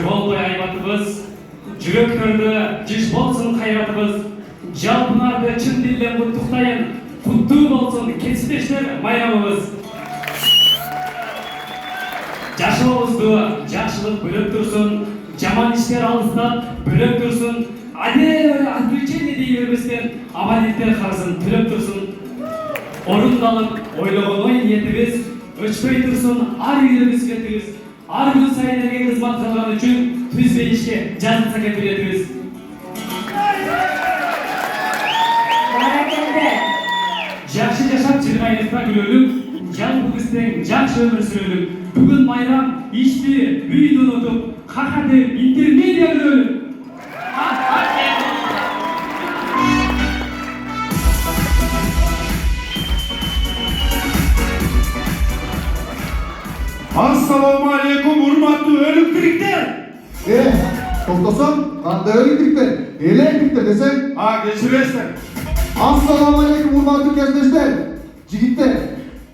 болбой айбатыбыз, жүрөктөрдө жыш болсун кайратыбыз, жалпыңарды чын дилден куттуктайын, куттуу болсун кесиптештер майрамыбыз. Жашообузду жакшылык бөлөп турсун, жаман иштер алыстап бөлөп турсун, отвлечение дей бербестен абоненттер карызын төлөп турсун. Орундалып ойлогон ой ниетибиз өчпөй турсун, ар үйрөбүз кетибиз. Ар күн сайын элге кызмат кылган үчүн түзбей ишке жазылса кетибиз. Жакшы жашап жыргайыбызга күлөлүк, жалпыбыз тең жакшы өмүр сүрөлүк. Бүгүн майрам ишти үйдү унутуп, какады интермедиа күлөлүк. Assalamu alaikum urmatlı ölüktiriktер. Toktosam, kanda ölüktiriktер, elektriktir desek. Geçirirsen. Assalamu alaikum urmatlı kesdeşler, jigitler.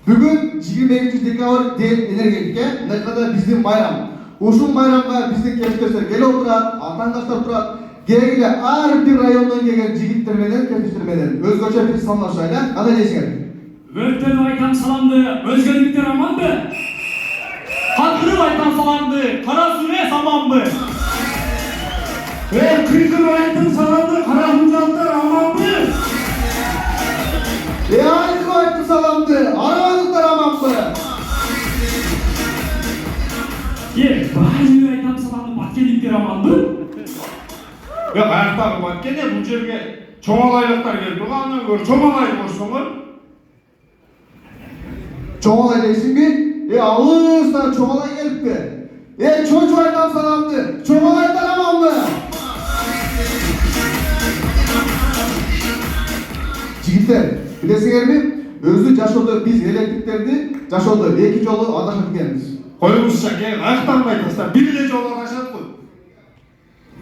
Bugün 22 dekabr del energetike, ne kadar bizim bayram. Uşun bayramga bizdin kesdeşler gele oturat, atandaşlar turat. Gerekli her bir rayondan gelen jigitler menen, kesdeşler menen. Özgöçe bir sallaşayla, kada deysingler. Örtönüp aytan salamdı, özgürlükler amandı. Hakkırıp aytan salamdı, kara süre samandı. Kırkır ayettin salamdı, kara hücatlar amandı. Ayet ayettin salamdı, aravalıklar amandı. Bahri aytan salamdı, batkenlikler amandı. Ayaktағы баткен бұл жерге чоңалайлықтар келді. Оған гөр чоңалай болсоңор. Çoğalay deysin mi? Ağızdan çoğalay gelip de. Çocuğu aydan salamdı. Çoğalaydan aman mı? Jigitler, bilesingler mi? Özü Jaşolda biz elektriklerdi, Jaşolda iki yolu adaşıp gelmiş. Koyumuzca ayaktan baytaslar. Biriyle yolu adaşat koy.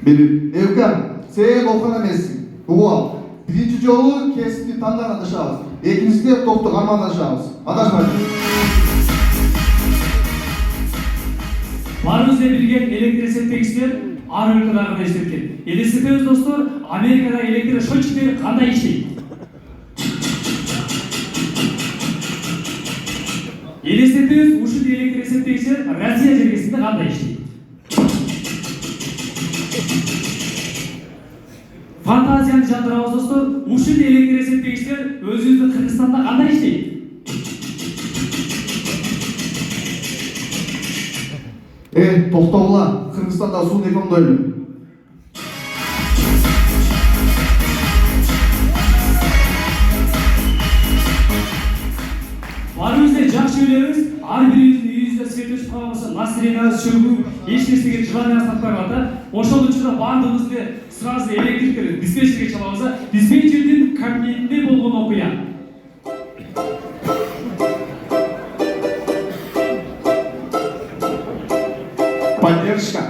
Biri, Evkan, sen okunan emesin. Bu al. Birinci yolu kesiti tandan adaşağız. İkincisi de toptuk armağan adaşağız. Adaşmayın. Barımızda bilgen elektrik септегичтер ар өлкөдөгү иштеткен. Элестетебиз достор, Америкада электrik счетчиктер кандай иштейт? Элестетебиз, ушул электrik септегичтер Россия жергесинде кандай иштейт? Фантазияны жандырабыз достор, ушул электrik септегичтер өзүбүздүн Кыргызстанда кандай иштейт? Toktog'la, Kırgızistan'da suun ekonomda öyle. Barımızda жакшы үйлерimiz, ар бирибиздин үйүбүздө свет өчүп калбаса, настроениябыз чөгүп, эч нерсеге жыланыбыз таппай калат. Ошол учурда баардыгыбызды сразу электриктер диспетчерге чалабыз. Диспетчердин кабинетинде болгон окуя. Поддержка.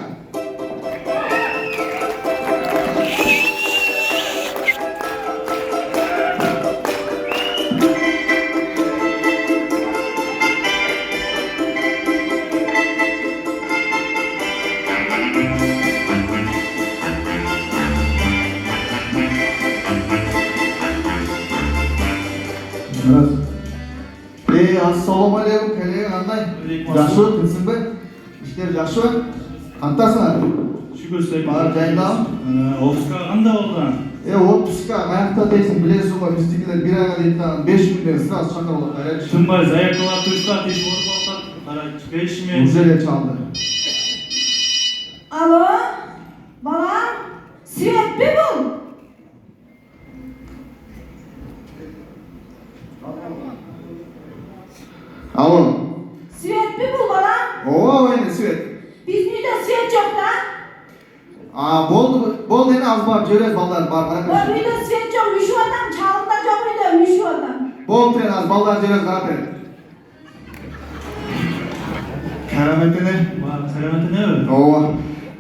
Assalamu alaikum, kaleye qanday? Yaxshi, tinsin be? İşler yaxshi? Qantasın abi? Şükür sayın. Bari jayındamı? Ofisga qanday olgan? Отпуска, аяқта дейсің, білесің ғой, біздікілер бір айға дейін 5 күнден сразу шақырылып қайрайды. Tüm var, zayaklalar tuşlar, teş olup alsak, değişimi. Уже де çaldı. Alo, balam, Svet mi bu? Alo. Svet mi bu balam? Ova oyunu Svet. Biz uyda svet yok da. Boldu yine az var, görez ballar var. O uyda svet yok, müşü adam, çalında yok uyda, müşü adam. Boldu yine az ballar, görez karapet. Kerametini. Selameti ne öyle? Ova.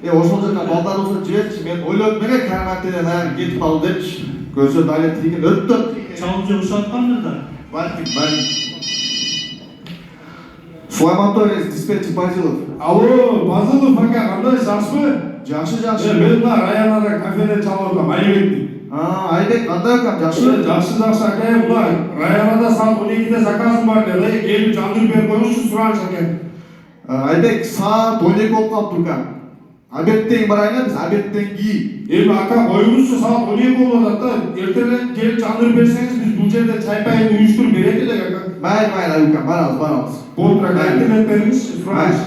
Ошол жерде балдар болсо жиберчи, мен ойлоп менен карматтен аяк кетип калды депчи. Көзө дале тиген өттүп. Çalınca uşatkandыр da. Balkim. Sulaymantovец, диспетчер Базилов. Alo, Bazılov aka, qanday, yaxshimi? Жақсы, жақсы. Men mына rayonada kafeda chalyapman, Aybek. Айбек, қандай акам, жақсы? Yaxshi aka, mына rayonada soat 12da zakazim bor dedi. Kelib jandur berib qo'yish so'rash ekan. Айбек, saat 12 болып қалыпты акам. Обедтен барайын, біз обедтен кейін. Endi aka qo'yingizchi, soat 12 bo'ladi da. Ertaga kelib jandur bersangiz, biz bu yerda чай пай uyushtirib beraylik aka. Mayli, акам, барамыз. Bo'ldi aka, internet berіңіз, so'rash.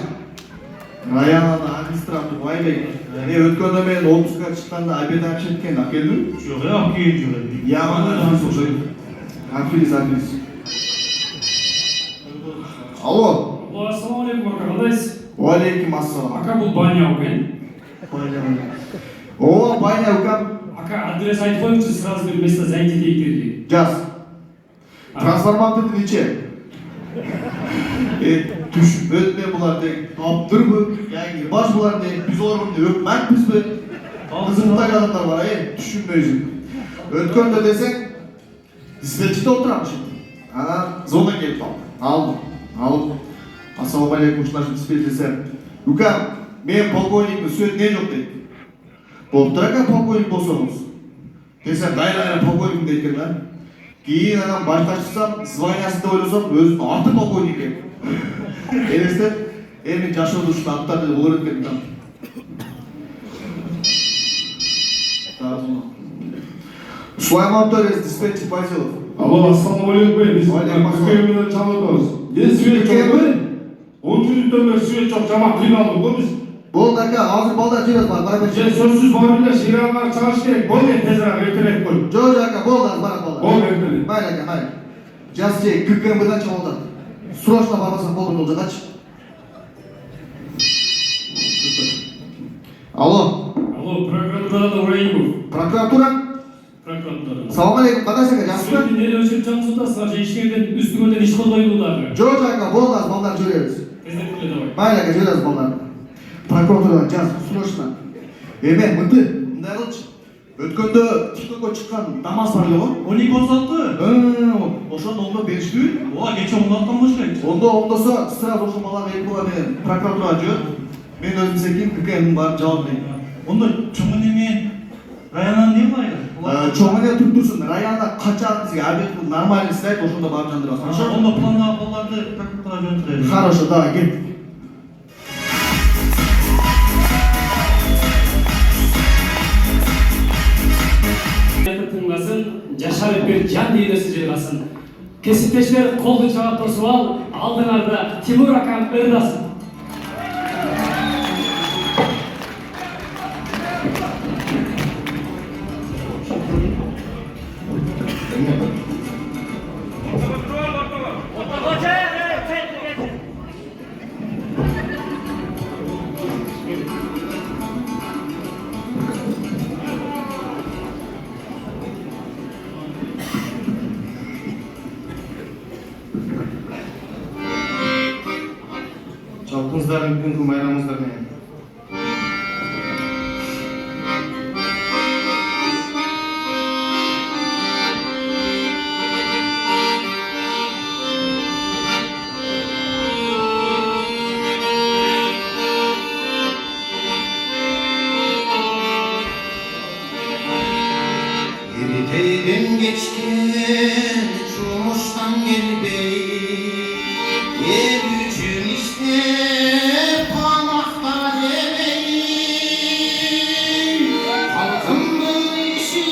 Районада администратор Айбек. Мен өткенде мен отпускқа шыққанда обед алып кеткен, әкелдім. Жоқ, әкелген жоқ. Афилис. Алло. Ассалаумағалейкум ака, қандайсыз? Уалейкум ассалам. Ака, бұл баня екен. О, байна акам. Ака, адрес айтып қойыңызшы, сразу бір место зайти дейік. Жаз. Трансформаторды нече? Түшіп өтме бұлар дек, таптырбы, яғни баш бұлар дек, біз оларымды өкмәкпіз бі. Қызымтай адамдар бар, түшінме өзің. Өткенде десең, диспетчерде отырамын şimdi. Ана, зона келіп алып. Ассалаумағалейкум, ұшынашым диспетчер десем. Үкам, мен полковникті сөйт не жоқ дейді. Болып тұр ака полковник болсаңыз. Десем, дайын полковникім дейді кен, кейін анам башқа шықсам, званиясында ойласам, өзім арты полковник ек. Елестеп, мен жашауды үшін аттар деді, олар өткен там. Sulaymantovец, диспетчер Базилов. Alo, assalomualeykum. Biz Kırköy'den çalıyoruz. Ne süreç çok mu? 10 minuttan beri süreç çok cama kıymalım bu biz. Болды ака, азыр балдар жүреді бар, бара Sen sözsüz barıyla şiranlar çalış gerek. Bol et tezrak ertelek koy. Жоқ ака, болды азыр бара балдар. Бол ertelek. Майли ака, майли. Жас же ККМ-дан чабылды. Срочно бармасам болды бұл жағач. Алло, Алло, прокуратурада Ораимов. прокуратура? Прокуратурада. Салам алейкум, қандайсың ака, жақсы? Сүйетіндері өшіріп жаңсында сыға ешкерден үстігөнден еш қылбайдылдағы. Жоқ ака, болды азыр балдар жүреріз. Кездеп күлі давай. Майли ака, жүреріз балдар. Прокуратурадан жаз, срочно. Мындай қылшы. Өткенде TikTokқа шыққан Дамас бар ғой? 12 16. Ошондо оңдо беришти. Оа, кече оңдаттан башкайт. Оңдоса, сразу ошо баланы эки бала менен прокуратурага жүрөт. Мен өзүм секин ККМдин барып жабап берейин. Онда чоңун эме районан не байлар? Чоңуне туттурсун. Районда качан сизге обед нормально істейт, ошондо барып жандырасың. Хорошо? Онда пландагы балдарды прокуратурага жөнөтүлөт. Хорошо, давай, кет. Тыңдасын, жашарып бер жан дейдесі жырғасын. Кесіптешлер қолды жауап тосып ал, алдыңарда Тимур акам ырдасын. Жалпыңыздардың бүгінгі майрамыңыздар не? Eriteyden geçken çumuştan gelbey yer üçün işte parmakta demey halkımın işi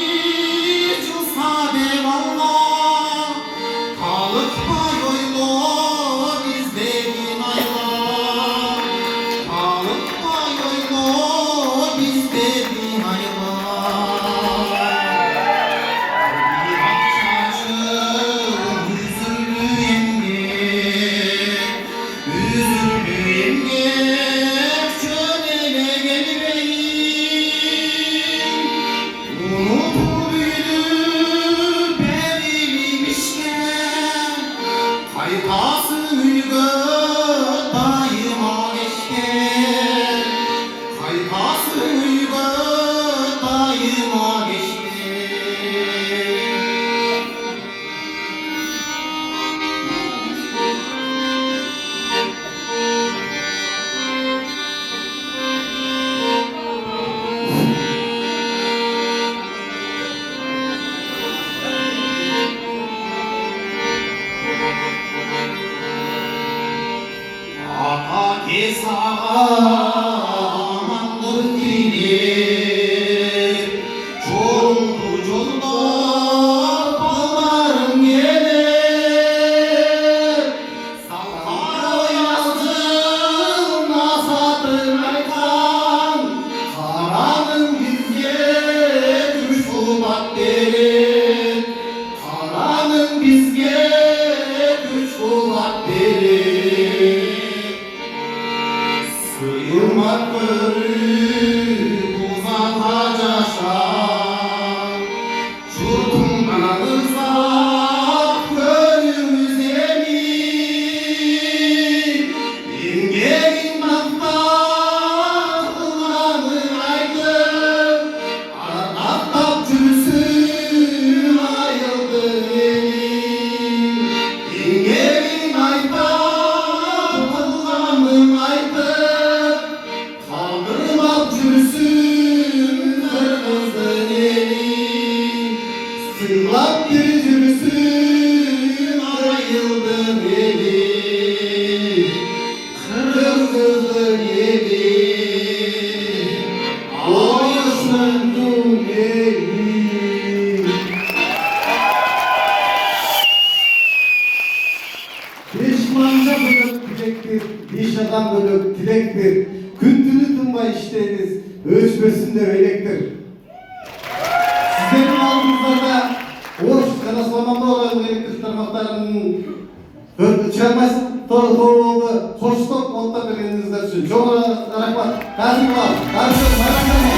çıksa devalla kalıp bayoylo bizlerin aylar kalıp bayoylo bizlerin aylar өспесін деп електір. Сіздердің алдыңыздарда Ош жана Сламандау электр тармақтарының шығармасын тобы болды. Қоштап оттап бергеніңіздер үшін жоғары рахмат. Қазір бар.